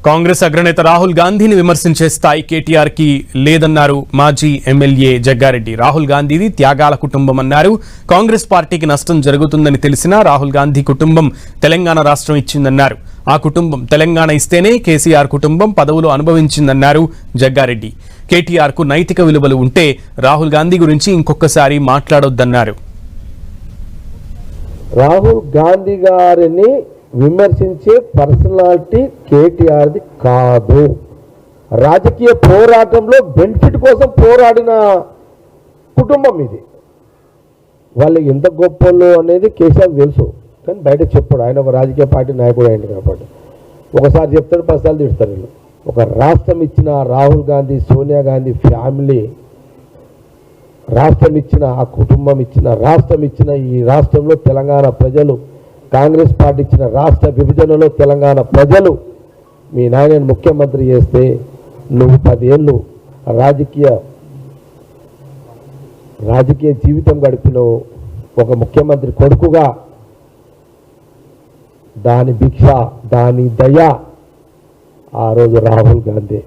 కాంగ్రెస్ అగ్రనేత రాహుల్ గాంధీని విమర్శించే స్థాయి కేటీఆర్ కి లేదన్నారు మాజీ ఎమ్మెల్యే జగ్గారెడ్డి. రాహుల్ గాంధీది త్యాగాల కుటుంబం అన్నారు. కాంగ్రెస్ పార్టీకి నష్టం జరుగుతుందని తెలిసినా రాహుల్ గాంధీ కుటుంబం తెలంగాణ రాష్ట్రం ఇచ్చిందన్నారు. ఆ కుటుంబం తెలంగాణ ఇస్తేనే కేసీఆర్ కుటుంబం పదవులు అనుభవించిందన్నారు జగ్గారెడ్డి. కేటీఆర్ కు నైతిక విలువలు ఉంటే రాహుల్ గాంధీ గురించి ఇంకొకసారి మాట్లాడొద్దన్నారు. రాహుల్ గాంధీ గారిని విమర్శించే పర్సనాలిటీ కేటీఆర్ది కాదు. రాజకీయ పోరాటంలో బెనిఫిట్ కోసం పోరాడిన కుటుంబం ఇది. వాళ్ళు ఎంత గొప్పలు అనేది కేసీఆర్ తెలుసు, కానీ బయట చెప్పాడు. ఆయన ఒక రాజకీయ పార్టీ నాయకుడు అయింది కాబట్టి ఒకసారి చెప్తాడు, 10 సార్లు తిడతారు వీళ్ళు. ఒక రాష్ట్రం ఇచ్చిన రాహుల్ గాంధీ, సోనియా గాంధీ ఫ్యామిలీ, రాష్ట్రం ఇచ్చిన ఆ కుటుంబం ఇచ్చిన రాష్ట్రం ఇచ్చిన ఈ రాష్ట్రంలో తెలంగాణ ప్రజలు, కాంగ్రెస్ పార్టీ ఇచ్చిన రాష్ట్ర విభజనలో తెలంగాణ ప్రజలు మీ నాయనని ముఖ్యమంత్రి చేస్తే నువ్వు 10 ఏళ్ళు రాజకీయ జీవితం గడిపినవు. ఒక ముఖ్యమంత్రి కొడుకుగా దాని భిక్ష, దాని దయ ఆ రోజు రాహుల్ గాంధీ.